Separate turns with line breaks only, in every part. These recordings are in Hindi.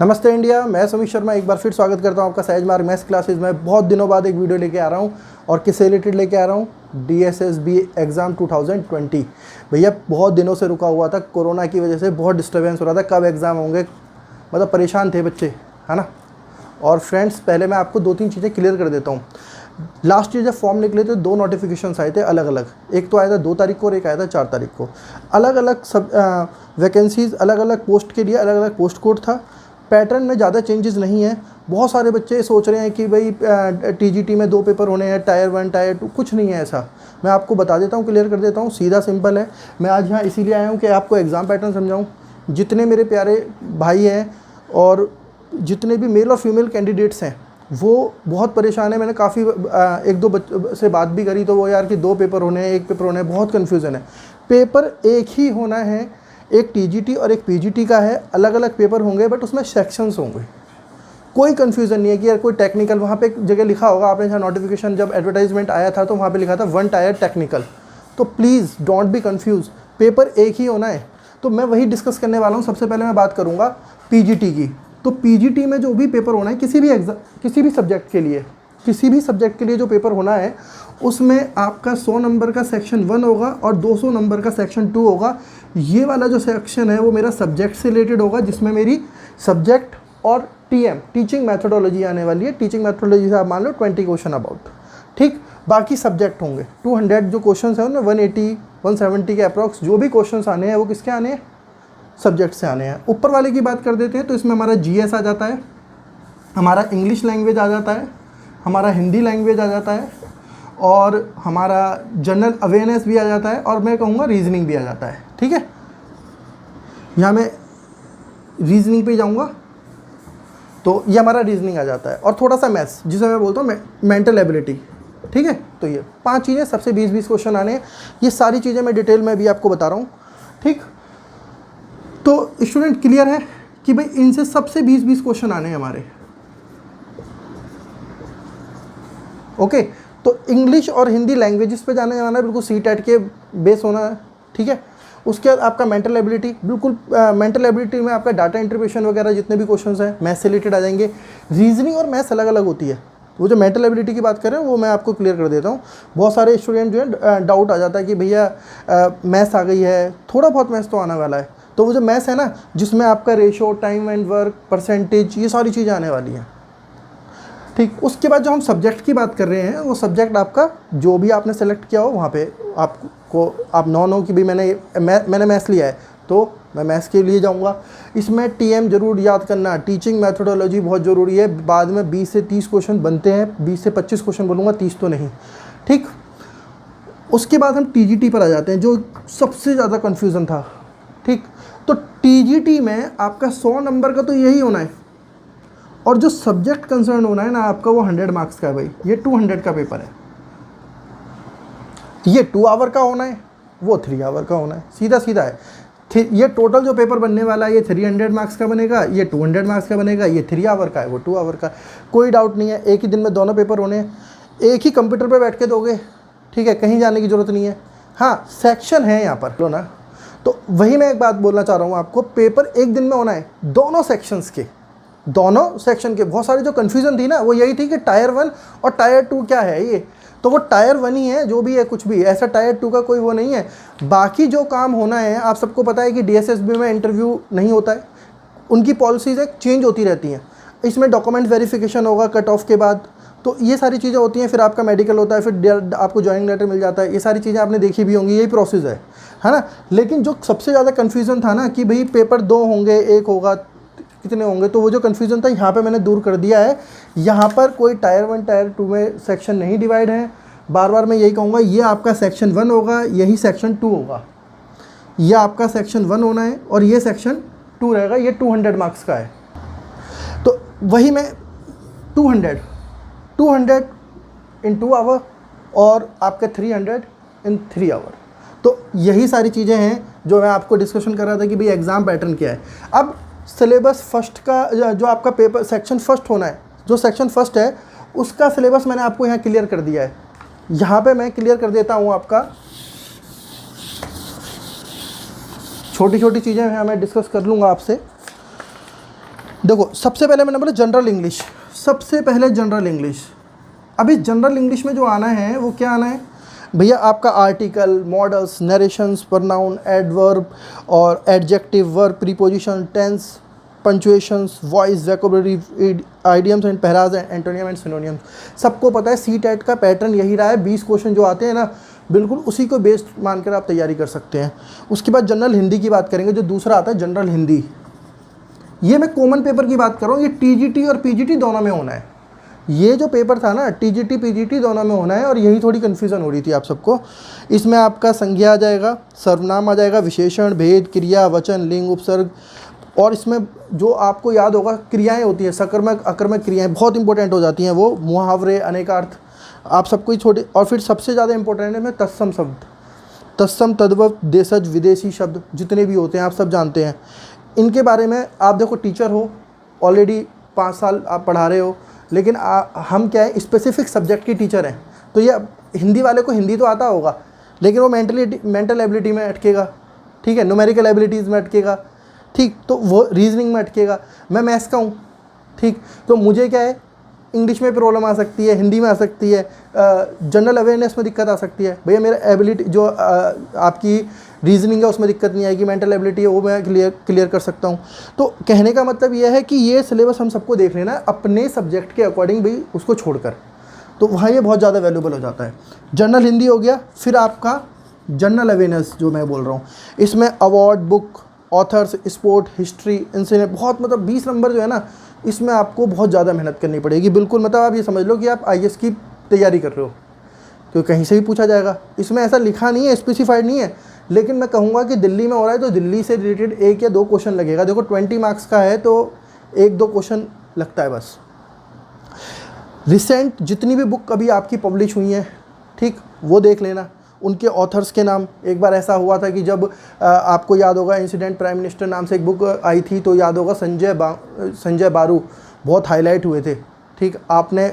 नमस्ते इंडिया, मैं सुमित शर्मा एक बार फिर स्वागत करता हूं आपका सहज मार्ग मैथ्स क्लासेस में। बहुत दिनों बाद एक वीडियो लेके आ रहा हूं और किससे रिलेटेड लेके आ रहा हूं, DSSB एग्ज़ाम 2020। भैया बहुत दिनों से रुका हुआ था, कोरोना की वजह से बहुत डिस्टर्बेंस हो रहा था, कब एग्ज़ाम होंगे, मतलब परेशान थे बच्चे, है ना। और फ्रेंड्स, पहले मैं आपको 2-3 चीज़ें क्लियर कर देता हूँ। लास्ट ईयर जब फॉर्म निकले थे 2 नोटिफिकेशंस आए थे अलग अलग, एक तो आया था 2 तारीख को और एक आया था 4 तारीख को। अलग अलग सब वैकेंसीज़, अलग अलग पोस्ट के लिए अलग अलग पोस्ट कोड था। पैटर्न में ज़्यादा चेंजेस नहीं है। बहुत सारे बच्चे सोच रहे हैं कि भाई TGT में 2 पेपर होने हैं, टायर 1 टायर 2, कुछ नहीं है ऐसा। मैं आपको बता देता हूँ, क्लियर कर देता हूँ, सीधा सिंपल है। मैं आज यहाँ इसीलिए आया हूँ कि आपको एग्ज़ाम पैटर्न समझाऊँ। जितने मेरे प्यारे भाई हैं और जितने भी मेल और फीमेल कैंडिडेट्स हैं वो बहुत परेशान है। मैंने काफ़ी 1-2 बच्चों से बात भी करी तो वो यार कि 2 पेपर होने हैं, 1 पेपर होने हैं, बहुत कन्फ्यूज़न है। पेपर एक ही होना है, एक TGT और एक PGT का है। अलग अलग पेपर होंगे बट उसमें सेक्शंस होंगे। कोई कन्फ्यूज़न नहीं है कि यार कोई टेक्निकल, वहाँ पे एक जगह लिखा होगा, आपने जहाँ नोटिफिकेशन जब एडवर्टाइजमेंट आया था तो वहाँ पे लिखा था 1 टायर टेक्निकल। तो please don't be confuse, paper एक ही होना है। तो मैं वही डिस्कस करने वाला हूँ। सबसे पहले मैं बात करूँगा PGT की। तो PGT में जो भी पेपर होना है किसी भी सब्जेक्ट के लिए, जो पेपर होना है उसमें आपका 100 नंबर का सेक्शन 1 होगा और 200 नंबर का सेक्शन 2 होगा। ये वाला जो सेक्शन है वो मेरा सब्जेक्ट से रिलेटेड होगा, जिसमें मेरी सब्जेक्ट और TM टीचिंग मैथोडोलॉजी आने वाली है। टीचिंग मैथोडोलॉजी से आप मान लो 20 क्वेश्चन अबाउट, ठीक। बाकी सब्जेक्ट होंगे 200 जो क्वेश्चन हैं उनमें 180-170 के अप्रॉक्स जो भी क्वेश्चन आने हैं वो किसके आने हैं, सब्जेक्ट से आने हैं। ऊपर वाले की बात कर देते हैं तो इसमें हमारा GS आ जाता है, हमारा इंग्लिश लैंग्वेज आ जाता है, हमारा हिंदी लैंग्वेज आ जाता है और हमारा जनरल अवेयरनेस भी आ जाता है और मैं कहूँगा रीजनिंग भी आ जाता है, ठीक है। यहाँ मैं रीजनिंग पे जाऊँगा तो ये हमारा रीजनिंग आ जाता है और थोड़ा सा मैथ्स, जिसे मैं बोलता हूँ मेंटल एबिलिटी, ठीक है। तो ये 5 चीज़ें, सबसे 20-20 क्वेश्चन आने हैं। ये सारी चीज़ें मैं डिटेल में भी आपको बता रहा हूँ, ठीक। तो स्टूडेंट क्लियर है कि भाई इनसे सबसे 20-20 क्वेश्चन आने हैं हमारे, ओके। तो इंग्लिश और हिंदी लैंग्वेजेस पे जाने जाना है, बिल्कुल CTET के बेस होना है, ठीक है। उसके बाद आपका मेंटल एबिलिटी, बिल्कुल मेंटल एबिलिटी में आपका डाटा इंटरप्रिटेशन वगैरह जितने भी क्वेश्चंस हैं मैथ्स से रिलेटेड आ जाएंगे। रीजनिंग और मैथ्स अलग अलग होती है। वो जो मेंटल एबिलिटी की बात कर रहे हैं वो मैं आपको क्लियर कर देता हूँ। बहुत सारे स्टूडेंट जो है डाउट आ जाता है कि भैया मैथ्स आ गई है, थोड़ा बहुत मैथ्स तो आने वाला है। तो वो जो मैथ्स है ना, जिसमें आपका ratio, time and work, percentage, ये सारी चीज़ें आने वाली हैं, ठीक। उसके बाद जो हम सब्जेक्ट की बात कर रहे हैं वो सब्जेक्ट आपका जो भी आपने सेलेक्ट किया हो, वहाँ पे आपको आप नो कि भी मैंने मैथ्स लिया है तो मैं मैथ्स के लिए जाऊँगा। इसमें TM जरूर याद करना, टीचिंग मैथोडोलॉजी बहुत ज़रूरी है। बाद में 20 से 30 क्वेश्चन बनते हैं, 20 से 25 क्वेश्चन बोलूँगा, 30 तो नहीं, ठीक। उसके बाद हम TGT पर आ जाते हैं, जो सबसे ज़्यादा कन्फ्यूज़न था, ठीक। तो TGT में आपका 100 नंबर का तो यही होना है और जो सब्जेक्ट कंसर्न होना है ना आपका, वो 100 मार्क्स का है भाई। ये 200 का पेपर है, ये 2 आवर का होना है, वो 3 आवर का होना है, सीधा सीधा है। ये टोटल जो पेपर बनने वाला है ये 300 मार्क्स का बनेगा, ये 200 मार्क्स का बनेगा, ये 3 आवर का है, वो 2 आवर का। कोई डाउट नहीं है, एक ही दिन में दोनों पेपर होने हैं, एक ही कंप्यूटर पर बैठ के दोगे, ठीक है, कहीं जाने की ज़रूरत नहीं है। हाँ, सेक्शन है यहाँ पर लो ना। तो वही मैं एक बात बोलना चाह रहा हूँ आपको, पेपर एक दिन में होना है दोनों सेक्शंस के, दोनों सेक्शन के। बहुत सारी जो कन्फ्यूज़न थी ना वो यही थी कि टायर 1 और टायर 2 क्या है ये, तो वो टायर 1 ही है जो भी है, कुछ भी ऐसा टायर 2 का कोई वो नहीं है। बाकी जो काम होना है, आप सबको पता है कि DSSB में इंटरव्यू नहीं होता है, उनकी पॉलिसीज़ चेंज होती रहती हैं। इसमें डॉक्यूमेंट वेरिफिकेशन होगा कट ऑफ के बाद, तो ये सारी चीज़ें होती हैं। फिर आपका मेडिकल होता है, फिर आपको जॉइनिंग लेटर मिल जाता है। ये सारी चीज़ें आपने देखी भी होंगी, यही प्रोसेस है ना। लेकिन जो सबसे ज़्यादा कन्फ्यूज़न था ना कि भाई पेपर 2 होंगे, 1 होगा, कितने होंगे, तो वो जो कन्फ्यूज़न था यहाँ पे मैंने दूर कर दिया है। यहाँ पर कोई टायर 1 टायर 2 में सेक्शन नहीं डिवाइड है। बार बार मैं यही कहूँगा, ये आपका सेक्शन 1 होगा, यही सेक्शन 2 होगा। ये आपका सेक्शन 1 होना है और ये सेक्शन 2 रहेगा। ये 200 मार्क्स का है। तो वही मैं 200 इन 2 आवर और आपके 300 इन 3 आवर। तो यही सारी चीज़ें हैं जो मैं आपको डिस्कशन कर रहा था कि भाई एग्ज़ाम पैटर्न क्या है। अब सिलेबस फर्स्ट का जो आपका पेपर सेक्शन फर्स्ट होना है, जो सेक्शन फर्स्ट है उसका सिलेबस मैंने आपको यहाँ क्लियर कर दिया है। यहाँ पे मैं क्लियर कर देता हूँ आपका, छोटी छोटी चीज़ें हैं मैं डिस्कस कर लूँगा आपसे। देखो सबसे पहले मैंने बोला जनरल इंग्लिश, सबसे पहले जनरल इंग्लिश। अभी जनरल इंग्लिश में जो आना है वो क्या आना है भैया, आपका article, modals, narrations, pronoun, adverb और adjective, verb, preposition, tense, punctuations, voice, vocabulary, idioms and phrases and antonym and synonyms. सबको पता है सी टेट का पैटर्न यही रहा है, 20 क्वेश्चन जो आते हैं ना बिल्कुल उसी को बेस्ड मानकर आप तैयारी कर सकते हैं। उसके बाद जनरल हिंदी की बात करेंगे, जो दूसरा आता है जनरल हिंदी। ये मैं कॉमन पेपर की बात कर रहा हूँ, ये टीजीटी और पीजीटी दोनों में होना है। ये जो पेपर था ना टीजीटी पीजीटी दोनों में होना है, और यही थोड़ी कन्फ्यूज़न हो रही थी आप सबको। इसमें आपका संज्ञा आ जाएगा, सर्वनाम आ जाएगा, विशेषण, भेद, क्रिया, वचन, लिंग, उपसर्ग, और इसमें जो आपको याद होगा क्रियाएं होती हैं, सकर्मक अकर्मक क्रियाएं बहुत इंपॉर्टेंट हो जाती हैं, वो मुहावरे, अनेकार्थ, आप सबको ही छोटे। और फिर सबसे ज़्यादा इंपॉर्टेंट है में तत्सम शब्द, तत्सम, तद्भव, देशज, विदेशी शब्द जितने भी होते हैं आप सब जानते हैं। इनके बारे में आप देखो टीचर हो, ऑलरेडी 5 साल आप पढ़ा रहे हो, लेकिन हम क्या है स्पेसिफिक सब्जेक्ट के टीचर हैं, तो ये हिंदी वाले को हिंदी तो आता होगा लेकिन वो मेंटल एबिलिटी में अटकेगा, ठीक है, न्यूमेरिकल एबिलिटीज़ में अटकेगा, ठीक, तो वो रीजनिंग में अटकेगा। मैं मैथ्स का हूँ, ठीक, तो मुझे क्या है इंग्लिश में प्रॉब्लम आ सकती है, हिंदी में आ सकती है, जनरल अवेयरनेस में दिक्कत आ सकती है। भैया मेरा एबिलिटी जो आपकी रीजनिंग है उसमें दिक्कत नहीं आएगी, मेंटल एबिलिटी है वो मैं क्लियर कर सकता हूँ। तो कहने का मतलब यह है कि ये सिलेबस हम सबको देख लेना है अपने सब्जेक्ट के अकॉर्डिंग भी, उसको छोड़कर, तो वहाँ ये बहुत ज़्यादा वैल्यूबल हो जाता है। जनरल हिंदी हो गया, फिर आपका जनरल अवेयरनेस जो मैं बोल रहा हूँ, इसमें award, book, authors, sport, history, incident, बहुत मतलब 20 नंबर जो है ना इसमें आपको बहुत ज़्यादा मेहनत करनी पड़ेगी। बिल्कुल मतलब आप ये समझ लो कि आप आईएएस की तैयारी कर रहे हो, क्योंकि कहीं से भी पूछा जाएगा। इसमें ऐसा लिखा नहीं है, स्पेसिफाइड नहीं है, लेकिन मैं कहूँगा कि दिल्ली में हो रहा है तो दिल्ली से रिलेटेड 1 या 2 क्वेश्चन लगेगा। देखो 20 मार्क्स का है तो 1-2 क्वेश्चन लगता है बस। रिसेंट जितनी भी बुक अभी आपकी पब्लिश हुई हैं, ठीक, वो देख लेना, उनके ऑथर्स के नाम। एक बार ऐसा हुआ था कि जब आपको याद होगा इंसिडेंट प्राइम मिनिस्टर नाम से एक बुक आई थी, तो याद होगा संजय बारू बहुत हाईलाइट हुए थे, ठीक। आपने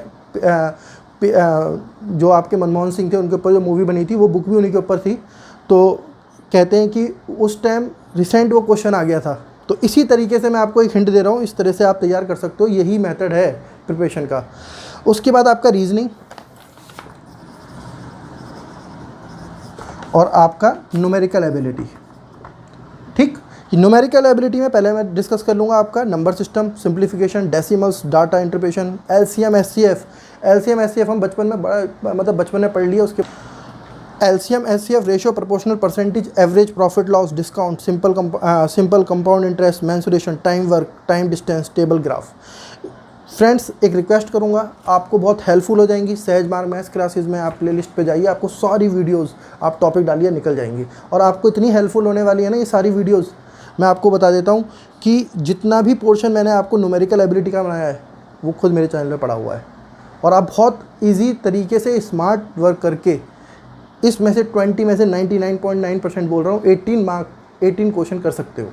जो आपके मनमोहन सिंह थे उनके ऊपर जो मूवी बनी थी वो बुक भी उन्हीं के ऊपर थी, तो कहते हैं कि उस टाइम रिसेंट वो क्वेश्चन आ गया था। तो इसी तरीके से मैं आपको एक हिंट दे रहा हूँ, इस तरह से आप तैयार कर सकते हो, यही मेथड है प्रिपरेशन का। उसके बाद आपका रीजनिंग और आपका न्यूमेरिकल एबिलिटी, ठीक। न्यूमेरिकल एबिलिटी में पहले मैं डिस्कस कर लूँगा आपका number system, simplification, decimals, data interpretation, LCM, HCF. LCM HCF हम बचपन में बचपन में पढ़ लिया। उसके LCM HCF, ratio, proportional, percentage, average, profit loss, discount, simple compound interest, mensuration, time work, time distance, table graph. Friends एक रिक्वेस्ट करूंगा, आपको बहुत हेल्पफुल हो जाएंगी। सहज मार्ग मैथ्स क्लासेस में आप प्लेलिस्ट पे जाइए, आपको सारी वीडियोस आप टॉपिक डालिए निकल जाएंगी, और आपको इतनी हेल्पफुल होने वाली है ना ये सारी वीडियोस। मैं आपको बता देता हूँ कि जितना भी पोर्शन मैंने आपको न्यूमेरिकल एबिलिटी का बनाया है वो खुद मेरे चैनल पे पड़ा हुआ है, और आप बहुत ईजी तरीके से स्मार्ट वर्क करके इसमें से 20 में से 99.9% बोल रहा हूँ 18 क्वेश्चन कर सकते हो,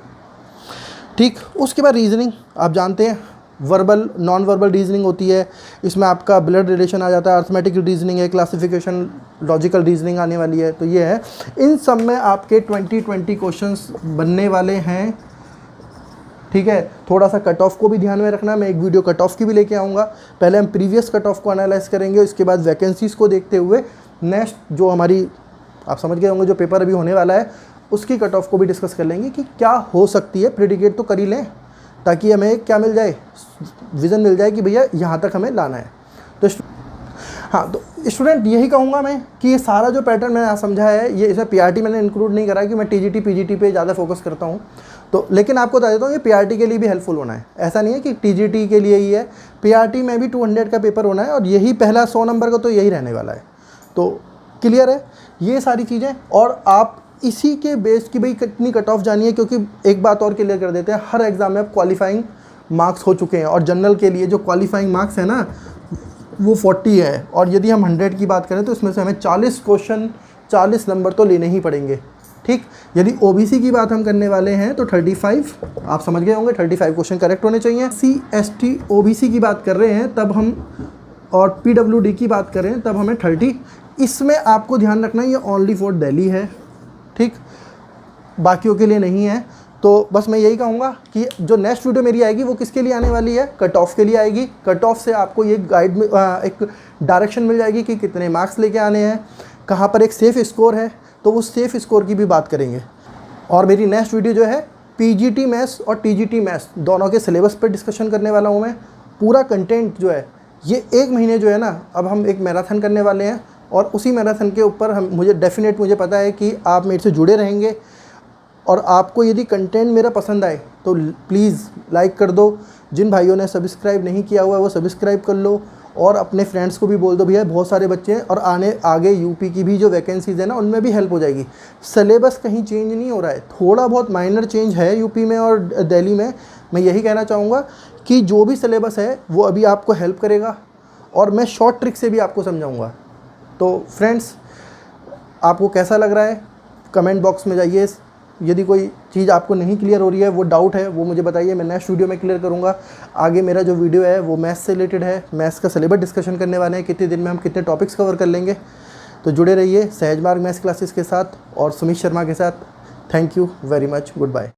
ठीक। उसके बाद रीजनिंग आप जानते हैं, वर्बल, नॉन वर्बल रीजनिंग होती है, इसमें आपका ब्लड रिलेशन आ जाता है, अर्थमेटिक रीजनिंग है, क्लासिफिकेशन, लॉजिकल रीजनिंग आने वाली है। तो ये है, इन सब में आपके 20 क्वेश्चंस बनने वाले हैं, ठीक है। थोड़ा सा कट ऑफ को भी ध्यान में रखना, मैं एक वीडियो कट ऑफ की भी लेके आऊँगा। पहले हम प्रीवियस कट ऑफ को एनालाइज करेंगे, उसके बाद वैकेंसीज़ को देखते हुए नेक्स्ट जो हमारी, आप समझ गए होंगे जो पेपर अभी होने वाला है उसकी कट ऑफ को भी डिस्कस कर लेंगे कि क्या हो सकती है। प्रेडिकेट तो कर ही लें ताकि हमें क्या मिल जाए, विज़न मिल जाए कि भैया यहाँ तक हमें लाना है। तो हाँ, तो स्टूडेंट यही कहूँगा मैं कि ये सारा जो पैटर्न मैंने समझा है, ये इसमें पीआरटी मैंने इंक्लूड नहीं करा कि मैं टीजीटी पीजीटी पे ज़्यादा फोकस करता हूँ, तो लेकिन आपको बता देता हूँ ये पीआरटी के लिए भी हेल्पफुल होना है। ऐसा नहीं है कि टीजीटी के लिए ही है, पीआरटी में भी 200 का पेपर होना है, और यही पहला 100 नंबर का तो यही रहने वाला है। तो क्लियर है ये सारी चीज़ें, और आप इसी के बेस की भाई कितनी कट ऑफ जानी है, क्योंकि एक बात और क्लियर कर देते हैं, हर एग्ज़ाम में अब क्वालिफाइंग मार्क्स हो चुके हैं, और जनरल के लिए जो क्वालिफाइंग मार्क्स है ना वो 40 है, और यदि हम 100 की बात करें तो इसमें से हमें 40 क्वेश्चन 40 नंबर तो लेने ही पड़ेंगे, ठीक। यदि ओबीसी की बात हम करने वाले हैं तो 35, आप समझ गए होंगे 35 क्वेश्चन करेक्ट होने चाहिए। SC ST OBC की बात कर रहे हैं तब हम, और PWD की बात करें तब हमें 30। इसमें आपको ध्यान रखना ये ओनली फॉर दिल्ली है, ठीक, बाकियों के लिए नहीं है। तो बस मैं यही कहूँगा कि जो नेक्स्ट वीडियो मेरी आएगी वो किसके लिए आने वाली है, कट ऑफ के लिए आएगी। कट ऑफ से आपको ये गाइड में एक डायरेक्शन मिल जाएगी कि कितने मार्क्स लेके आने हैं, कहाँ पर एक सेफ़ स्कोर है, तो वो सेफ़ स्कोर की भी बात करेंगे। और मेरी नेक्स्ट वीडियो जो है पीजीटी मैथ्स और टीजीटी मैथ्स दोनों के सिलेबस पर डिस्कशन करने वाला हूँ मैं। पूरा कंटेंट जो है ये 1 महीने जो है ना, अब हम एक मैराथन करने वाले हैं और उसी मैराथन के ऊपर मुझे पता है कि आप मेरे से जुड़े रहेंगे। और आपको यदि कंटेंट मेरा पसंद आए तो प्लीज़ लाइक कर दो। जिन भाइयों ने सब्सक्राइब नहीं किया हुआ है वो सब्सक्राइब कर लो, और अपने फ्रेंड्स को भी बोल दो भैया बहुत सारे बच्चे हैं, और आगे यूपी की भी जो वैकेंसीज़ है ना उनमें भी हेल्प हो जाएगी। सिलेबस कहीं चेंज नहीं हो रहा है, थोड़ा बहुत माइनर चेंज है यूपी में और दिल्ली में। मैं यही कहना चाहूँगा कि जो भी सिलेबस है वो अभी आपको हेल्प करेगा, और मैं शॉर्ट ट्रिक से भी आपको समझाऊँगा। तो फ्रेंड्स, आपको कैसा लग रहा है कमेंट बॉक्स में जाइए। यदि कोई चीज़ आपको नहीं क्लियर हो रही है, वो डाउट है, वो मुझे बताइए, मैं नेक्स्ट वीडियो में क्लियर करूँगा। आगे मेरा जो वीडियो है वो मैथ्स से रिलेटेड है, मैथ्स का सिलेबस डिस्कशन करने वाले हैं, कितने दिन में हम कितने टॉपिक्स कवर कर लेंगे। तो जुड़े रहिए सहज मार्ग मैथ्स क्लासेस के साथ और सुमित शर्मा के साथ। Thank you very much, good bye.